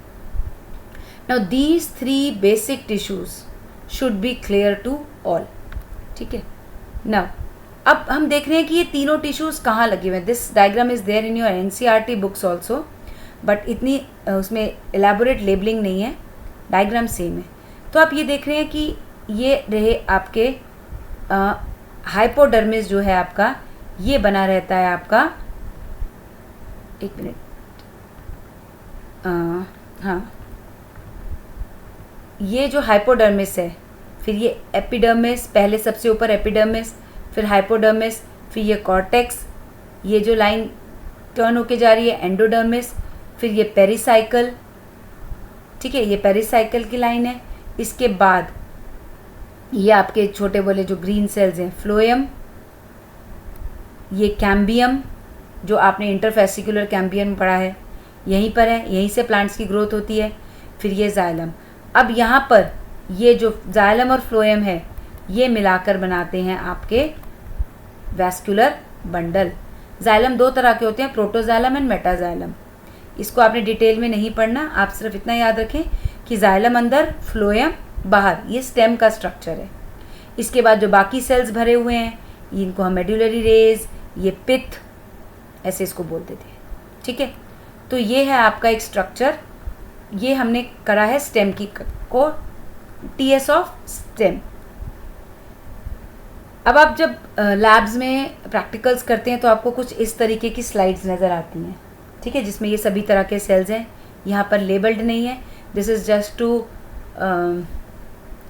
A: Now these 3 basic tissues should be clear to all. ठीक है, नाउ अब हम देख रहे हैं कि ये तीनों टिश्यूज कहाँ लगे हुए हैं। This diagram is there in your NCERT books also, but इतनी उसमें एलैबोरेट लेबलिंग नहीं है, डायग्राम सेम है। तो आप ये देख रहे हैं कि ये रहे आपके हाइपोडर्मिस जो है आपका, ये बना रहता है आपका, एक मिनट, हाँ, ये जो हाइपोडर्मिस है, फिर ये एपिडर्मिस, पहले सबसे ऊपर एपिडर्मिस, फिर हाइपोडर्मिस, फिर ये कॉर्टेक्स, ये जो लाइन टर्न होके जा रही है एंडोडर्मिस, फिर ये पेरिसाइकल। ठीक है, ये पेरिसाइकल की लाइन है। इसके बाद ये आपके छोटे बोले जो ग्रीन सेल्स हैं फ्लोएम, ये कैम्बियम जो आपने इंटरफेसिकुलर कैम्बियम पढ़ा है, यहीं पर है, यहीं से प्लांट्स की ग्रोथ होती है। फिर ये जाइलम। अब यहाँ पर ये जो जाइलम और फ्लोएम है ये मिलाकर बनाते हैं आपके वैस्कुलर बंडल। जाइलम 2 तरह के होते हैं, प्रोटोजाइलम एंड मेटाजाइलम। इसको आपने डिटेल में नहीं पढ़ना, आप सिर्फ इतना याद रखें कि जाइलम अंदर, फ्लोएम बाहर, ये स्टेम का स्ट्रक्चर है। इसके बाद जो बाकी सेल्स भरे हुए हैं इनको हम मेड्यूलरी रेज, ये पिथ, ऐसे इसको बोल देते हैं, ठीक है। तो ये है आपका एक स्ट्रक्चर, ये हमने करा है स्टेम की को, टीएस ऑफ स्टेम। अब आप जब लैब्स में प्रैक्टिकल्स करते हैं तो आपको कुछ इस तरीके की स्लाइड्स नज़र आती हैं, ठीक है, जिसमें ये सभी तरह के सेल्स हैं। यहाँ पर लेबल्ड नहीं है, दिस इज़ जस्ट टू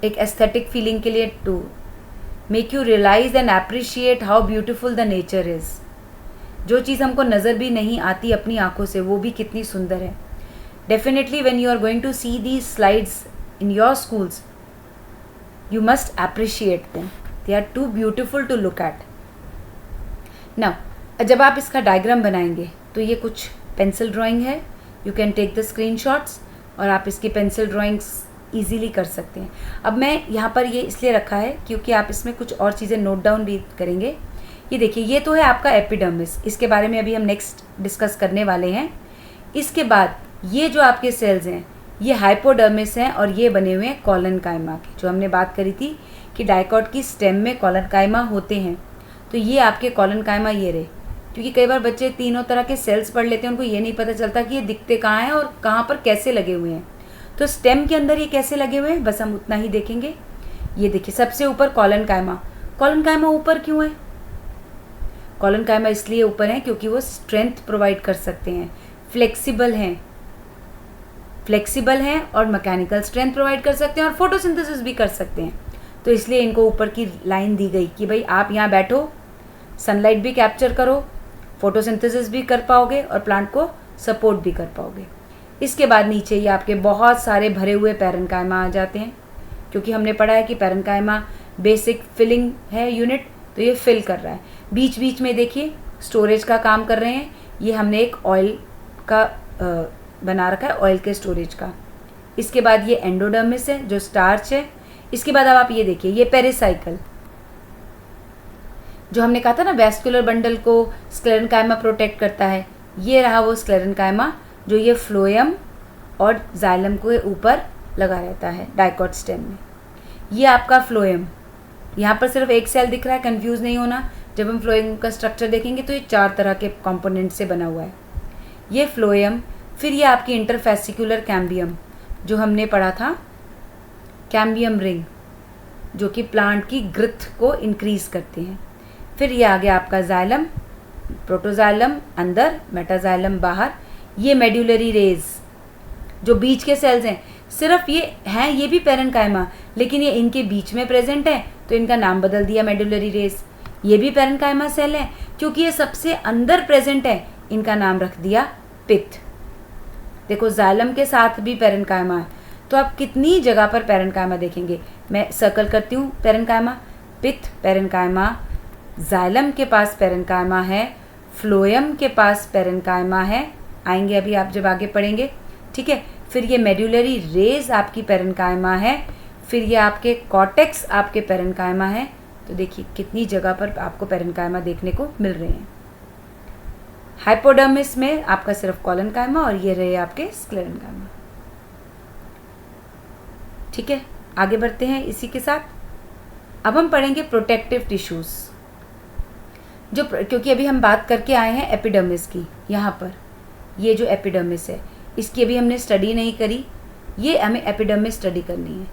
A: एक एस्थेटिक फीलिंग के लिए, to make you realise and appreciate how beautiful the nature is. जो चीज़ हमको नज़र भी नहीं आती अपनी आंखों से, वो भी कितनी सुंदर है। Definitely when you are going to see these slides in your schools, you must appreciate them, they are too beautiful to look at. Now जब आप इसका डायग्राम बनाएंगे तो ये कुछ पेंसिल ड्राइंग है, you can take the screenshots और आप इसकी पेंसिल ड्राइंग्स ईजीली कर सकते हैं। अब मैं यहाँ पर ये इसलिए रखा है क्योंकि आप इसमें कुछ और चीज़ें नोट डाउन भी करेंगे। ये देखिए, ये तो है आपका एपिडर्मिस, इसके बारे में अभी हम नेक्स्ट डिस्कस करने वाले हैं। इसके बाद ये जो आपके सेल्स हैं ये हाइपोडर्मिस हैं और ये बने हुए हैं कॉलनकाइमा के, जो हमने बात करी थी कि डाइकॉट की स्टेम में कॉलनकाइमा होते हैं। तो ये आपके कॉलनकाइमा ये रहे, क्योंकि कई बार बच्चे तीनों तरह के सेल्स पढ़ लेते हैं, उनको ये नहीं पता चलता कि ये दिखते कहाँ हैं और कहाँ पर कैसे लगे हुए हैं। तो स्टेम के अंदर ये कैसे लगे हुए हैं बस हम उतना ही देखेंगे। ये देखिए, सबसे ऊपर कॉलनकाइमा। कॉलनकाइमा ऊपर क्यों है? कॉलनकाइमा इसलिए ऊपर है क्योंकि वो स्ट्रेंथ प्रोवाइड कर सकते हैं, फ्लेक्सिबल हैं और मैकेनिकल स्ट्रेंथ प्रोवाइड कर सकते हैं और फोटोसिंथेसिस भी कर सकते हैं। तो इसलिए इनको ऊपर की लाइन दी गई कि भाई आप यहाँ बैठो, सनलाइट भी कैप्चर करो, फोटोसिंथेसिस भी कर पाओगे और प्लांट को सपोर्ट भी कर पाओगे। इसके बाद नीचे ये आपके बहुत सारे भरे हुए पैरेन्काइमा आ जाते हैं, क्योंकि हमने पढ़ा है कि पैरेन्काइमा बेसिक फिलिंग है यूनिट, तो ये फिल कर रहा है। बीच बीच में देखिए स्टोरेज का काम कर रहे हैं। ये हमने एक ऑयल का बना रखा है, ऑयल के स्टोरेज का। इसके बाद ये एंडोडर्मिस है जो स्टार्च है। इसके बाद अब आप ये देखिए, ये पेरिसाइकल, जो हमने कहा था ना वैस्कुलर बंडल को स्क्लेरेन्काइमा प्रोटेक्ट करता है, ये रहा वो स्क्लेरेन्काइमा जो ये फ्लोएम और जाइलम के ऊपर लगा रहता है डाइकॉट स्टेम में। ये आपका फ्लोएम, यहाँ पर सिर्फ एक सेल दिख रहा है, कंफ्यूज नहीं होना। जब हम फ्लोएम का स्ट्रक्चर देखेंगे तो ये 4 तरह के कंपोनेंट से बना हुआ है। ये फ्लोएम, फिर ये आपकी इंटरफेसिकुलर कैम्बियम जो हमने पढ़ा था, कैम्बियम रिंग जो कि प्लांट की ग्रोथ को इंक्रीज करते हैं। फिर ये आ गया आपका जाइलम, प्रोटोजाइलम अंदर, मेटाजाइलम बाहर। ये मेड्यूलरी रेज जो बीच के सेल्स हैं, सिर्फ ये हैं, ये भी पैरेन्काइमा, लेकिन ये इनके बीच में प्रेजेंट है तो इनका नाम बदल दिया मेड्यूलरी रेज। ये भी पैरेन्काइमा सेल है, क्योंकि ये सबसे अंदर प्रेजेंट है, इनका नाम रख दिया पिथ। देखो जाइलम के साथ भी पैरेन्काइमा है, तो आप कितनी जगह पर पैरेन्काइमा देखेंगे। मैं सर्कल करती हूँ, पैरेन्काइमा, पिथ पैरेन्काइमा, जाइलम के पास पैरेन्काइमा है, फ्लोएम के पास पैरेन्काइमा है, आएंगे अभी आप जब आगे पढ़ेंगे, ठीक है। फिर ये मेड्यूलरी रेज आपकी पैरेन्काइमा है, फिर ये आपके कॉर्टेक्स आपके पैरेन्काइमा है। तो देखिए कितनी जगह पर आपको पैरेन्काइमा देखने को मिल रहे हैं। हाइपोडर्मिस में आपका सिर्फ कॉलनकाइमा और ये रहे आपके स्क्लेरेन्काइमा, ठीक है। आगे बढ़ते हैं इसी के साथ। अब हम पढ़ेंगे प्रोटेक्टिव टिश्यूज, जो क्योंकि अभी हम बात करके आए हैं एपिडर्मिस की। यहाँ पर ये जो एपिडर्मिस है इसकी अभी हमने स्टडी नहीं करी, ये हमें एपिडर्मिस स्टडी करनी है।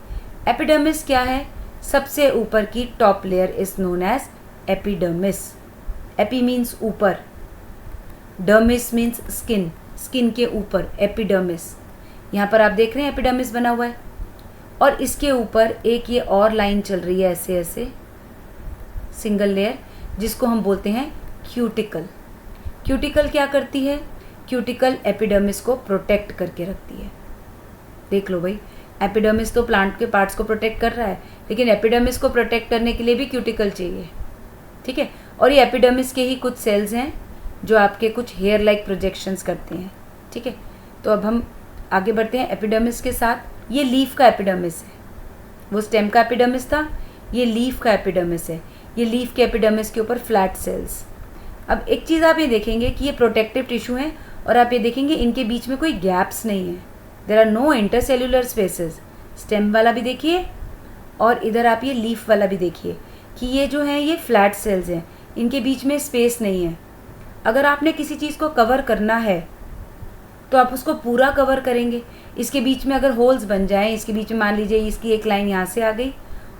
A: एपिडर्मिस क्या है? सबसे ऊपर की top layer is known as epidermis. Epi means ऊपर, डर्मिस मीन्स स्किन, स्किन के ऊपर एपिडर्मिस। यहाँ पर आप देख रहे हैं एपिडर्मिस बना हुआ है और इसके ऊपर एक ये और लाइन चल रही है ऐसे ऐसे, सिंगल लेयर, जिसको हम बोलते हैं क्यूटिकल। क्यूटिकल क्या करती है? क्यूटिकल एपिडर्मिस को प्रोटेक्ट करके रखती है। देख लो भाई, एपिडर्मिस तो प्लांट के पार्ट्स को प्रोटेक्ट कर रहा है, लेकिन एपिडर्मिस को प्रोटेक्ट करने के लिए भी क्यूटिकल चाहिए, ठीक है। और ये एपिडर्मिस के ही कुछ सेल्स हैं जो आपके कुछ हेयर लाइक प्रोजेक्शंस करते हैं, ठीक है। तो अब हम आगे बढ़ते हैं एपिडर्मिस के साथ। ये लीफ का एपिडर्मिस है, वो स्टेम का एपिडर्मिस था, ये लीफ का एपिडर्मिस है। ये लीफ के एपिडर्मिस के ऊपर फ्लैट सेल्स। अब एक चीज़ आप ये देखेंगे कि ये प्रोटेक्टिव टिश्यू हैं और आप ये देखेंगे इनके बीच में कोई गैप्स नहीं है, there are no intercellular spaces. Stem वाला भी देखिए और इधर आप ये लीफ वाला भी देखिए कि ये जो है ये फ्लैट सेल्स हैं, इनके बीच में स्पेस नहीं है। अगर आपने किसी चीज़ को कवर करना है तो आप उसको पूरा कवर करेंगे। इसके बीच में अगर होल्स बन जाएं, इसके बीच में मान लीजिए इसकी एक लाइन यहाँ से आ गई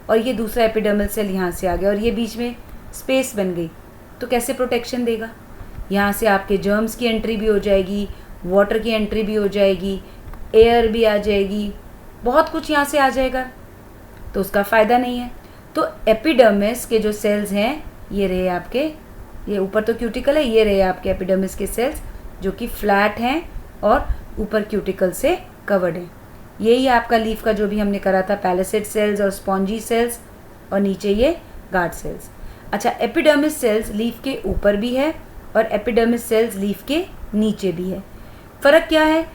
A: और ये दूसरा एपिडर्मल सेल यहाँ से आ गया और ये बीच में स्पेस बन गई, तो कैसे प्रोटेक्शन देगा? यहाँ से आपके जर्म्स की एंट्री भी हो जाएगी, वाटर की एंट्री भी हो जाएगी, एयर भी आ जाएगी, बहुत कुछ यहाँ से आ जाएगा, तो उसका फ़ायदा नहीं है। तो एपिडर्मिस के जो सेल्स हैं ये रहे आपके, ये ऊपर तो क्यूटिकल है, ये रहे आपके एपिडर्मिस के सेल्स जो कि फ्लैट हैं और ऊपर क्यूटिकल से कवर्ड है। यही आपका लीफ का जो भी हमने करा था, पैलिसेड सेल्स और स्पॉन्जी सेल्स, और नीचे ये गार्ड सेल्स। अच्छा, एपिडर्मिस सेल्स लीफ के ऊपर भी है और एपिडर्मिस सेल्स लीफ के नीचे भी है। फ़र्क क्या है?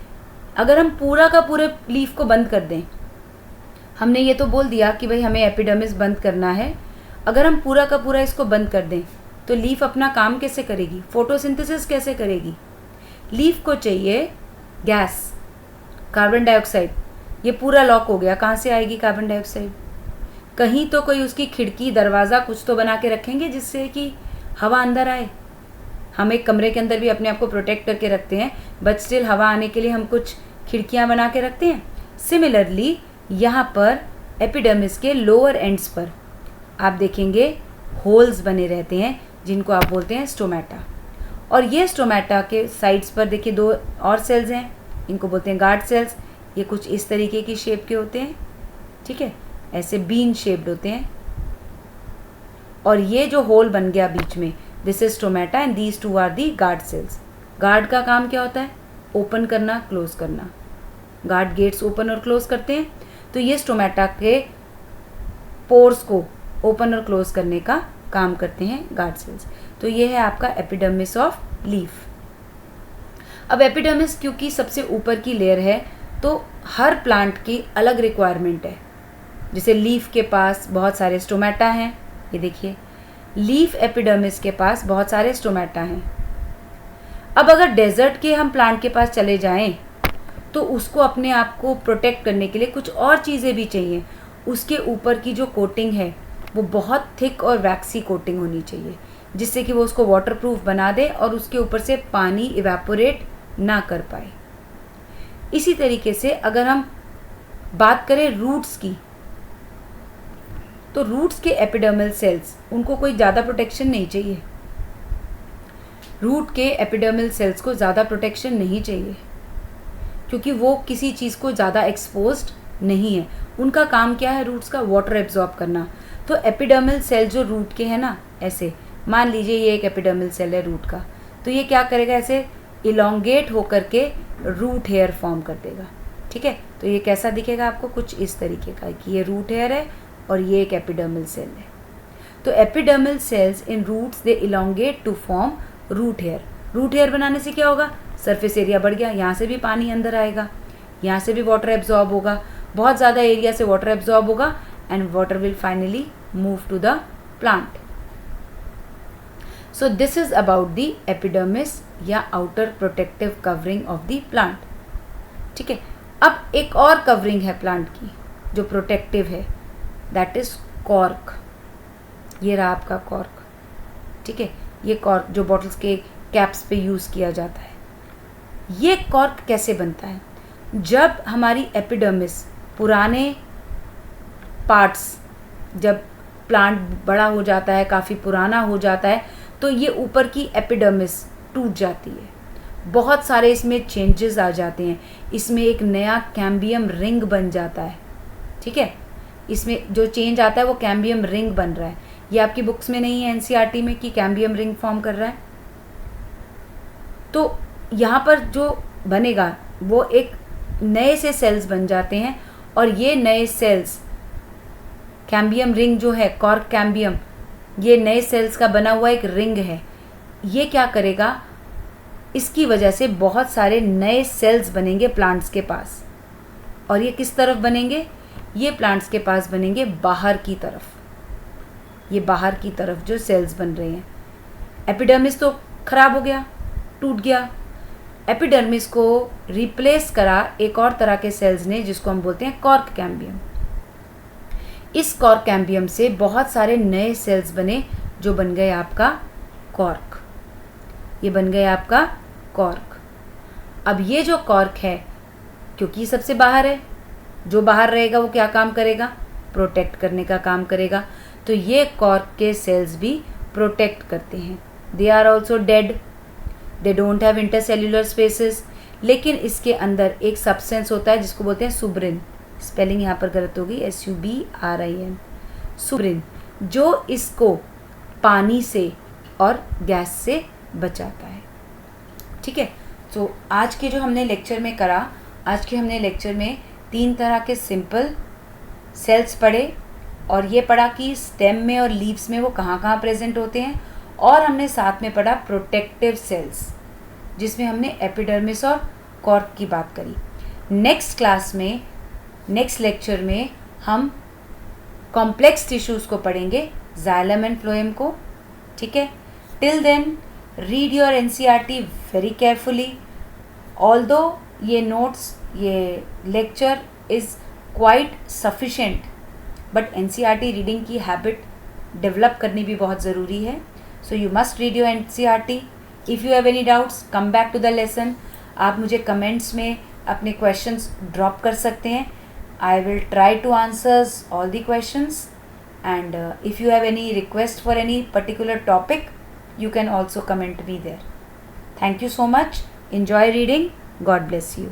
A: अगर हम पूरा का पूरे लीफ को बंद कर दें, हमने ये तो बोल दिया कि भाई हमें एपिडर्मिस बंद करना है, अगर हम पूरा का पूरा इसको बंद कर दें तो लीफ अपना काम कैसे करेगी? फोटोसिंथेसिस कैसे करेगी? लीफ को चाहिए गैस, कार्बन डाइऑक्साइड। ये पूरा लॉक हो गया, कहाँ से आएगी कार्बन डाइऑक्साइड? कहीं तो कोई उसकी खिड़की दरवाज़ा कुछ तो बना के रखेंगे जिससे कि हवा अंदर आए। हम एक कमरे के अंदर भी अपने आप को प्रोटेक्ट करके रखते हैं, बट स्टिल हवा आने के लिए हम कुछ खिड़कियाँ बना के रखते हैं। सिमिलरली यहाँ पर एपिडर्मिस के लोअर एंड्स पर आप देखेंगे होल्स बने रहते हैं जिनको आप बोलते हैं स्टोमेटा। और ये स्टोमेटा के साइड्स पर देखिए दो और सेल्स हैं, इनको बोलते हैं गार्ड सेल्स। ये कुछ इस तरीके की शेप के होते हैं, ठीक है, ऐसे बीन शेप्ड होते हैं। और ये जो होल बन गया बीच में, this is stomata and these two are the guard cells. Guard का काम क्या होता है? ओपन करना, क्लोज करना। गार्ड गेट्स ओपन और क्लोज करते हैं, तो ये स्टोमेटा के पोर्स को ओपन और क्लोज करने का काम करते हैं गार्ड सेल्स। तो ये है आपका एपिडर्मिस ऑफ लीफ। अब एपिडर्मिस क्योंकि सबसे ऊपर की लेयर है तो हर प्लांट की अलग रिक्वायरमेंट है। जैसे लीफ के पास बहुत सारे स्टोमेटा हैं, ये देखिए लीफ एपिडर्मिस के पास बहुत सारे स्टोमेटा हैं। अब अगर डेजर्ट के हम प्लांट के पास चले जाएं तो उसको अपने आप को प्रोटेक्ट करने के लिए कुछ और चीज़ें भी चाहिए। उसके ऊपर की जो कोटिंग है वो बहुत थिक और वैक्सी कोटिंग होनी चाहिए जिससे कि वो उसको वाटरप्रूफ बना दे और उसके ऊपर से पानी इवेपोरेट ना कर पाए। इसी तरीके से अगर हम बात करें रूट्स की, तो रूट्स के एपिडर्मल सेल्स, उनको कोई ज़्यादा प्रोटेक्शन नहीं चाहिए। रूट के एपिडर्मल सेल्स को ज़्यादा प्रोटेक्शन नहीं चाहिए क्योंकि वो किसी चीज़ को ज़्यादा एक्सपोज्ड नहीं है। उनका काम क्या है? रूट्स का वाटर एब्जॉर्ब करना। तो एपिडर्मल सेल जो रूट के हैं ना, ऐसे मान लीजिए ये एक एपिडर्मल सेल है रूट का, तो ये क्या करेगा? ऐसे इलोंगेट होकर के रूट हेयर फॉर्म कर देगा, ठीक है। तो ये कैसा दिखेगा आपको? कुछ इस तरीके का कि ये रूट हेयर है और ये एक एपिडर्मल सेल है। तो epidermal cells in roots they elongate to form root hair. Root hair बनाने से क्या होगा? सरफेस एरिया बढ़ गया, यहाँ से भी पानी अंदर आएगा, यहाँ से भी वाटर एब्जॉर्ब होगा, बहुत ज़्यादा एरिया से वाटर एब्जॉर्ब होगा and water will finally move to the plant. So this is about the epidermis या outer protective covering of the plant, ठीक है। अब एक और कवरिंग है प्लांट की जो प्रोटेक्टिव है, दैट इज कॉर्क। ये रहा आपका कॉर्क, ठीक है। ये कॉर्क जो बॉटल्स के कैप्स पे यूज़ किया जाता है। ये कॉर्क कैसे बनता है? जब हमारी एपिडर्मिस पुराने पार्ट्स, जब प्लांट बड़ा हो जाता है, काफ़ी पुराना हो जाता है, तो ये ऊपर की एपिडर्मिस टूट जाती है, बहुत सारे इसमें चेंजेस आ जाते हैं, इसमें एक नया कैम्बियम रिंग बन जाता है, ठीक है। इसमें जो चेंज आता है वो कैम्बियम रिंग बन रहा है। ये आपकी बुक्स में नहीं है एनसीईआरटी में कि कैम्बियम रिंग फॉर्म कर रहा है। तो यहाँ पर जो बनेगा वो एक नए से सेल्स बन जाते हैं और ये नए सेल्स, कैम्बियम रिंग जो है, कॉर्क कैम्बियम, ये नए सेल्स का बना हुआ एक रिंग है। ये क्या करेगा? इसकी वजह से बहुत सारे नए सेल्स बनेंगे प्लांट्स के पास। और ये किस तरफ बनेंगे? ये प्लांट्स के पास बनेंगे बाहर की तरफ। ये बाहर की तरफ जो सेल्स बन रहे हैं, एपिडर्मिस तो खराब हो गया, टूट गया, एपिडर्मिस को रिप्लेस करा एक और तरह के सेल्स ने जिसको हम बोलते हैं कॉर्क कैम्बियम। इस कॉर्क कैम्बियम से बहुत सारे नए सेल्स बने जो बन गए आपका कॉर्क। ये बन गए आपका कॉर्क। अब ये जो कॉर्क है, क्योंकि सबसे बाहर है, जो बाहर रहेगा वो क्या काम करेगा? प्रोटेक्ट करने का काम करेगा। तो ये कॉर्क के सेल्स भी प्रोटेक्ट करते हैं। They are also dead, they don't have intercellular spaces. लेकिन इसके अंदर एक सब्सटेंस होता है जिसको बोलते हैं सुब्रिन। स्पेलिंग यहाँ पर गलत होगी, SUBRIN, सुब्रिन, जो इसको पानी से और गैस से बचाता है। ठीक है। तो आज के जो हमने लेक्चर में करा, आज के हमने लेक्चर में 3 तरह के सिंपल सेल्स पढ़े और ये पढ़ा कि स्टेम में और लीव्स में वो कहाँ कहाँ प्रेजेंट होते हैं, और हमने साथ में पढ़ा प्रोटेक्टिव सेल्स जिसमें हमने एपिडर्मिस और कॉर्क की बात करी। नेक्स्ट क्लास में, नेक्स्ट लेक्चर में हम कॉम्प्लेक्स टिश्यूज़ को पढ़ेंगे, जाइलम एंड फ्लोएम को। ठीक है। Till then read your NCERT very carefully. Although ये नोट्स, ये lecture is quite sufficient, but NCERT reading की हैबिट डेवलप करनी भी बहुत ज़रूरी है। So you must read your NCERT। If you have any doubts, come back to the lesson. आप मुझे कमेंट्स में अपने क्वेश्चंस ड्रॉप कर सकते हैं। I will try two answers all the questions, and if you have any request for any particular topic, you can also comment me there. Thank you so much. Enjoy reading. God bless you.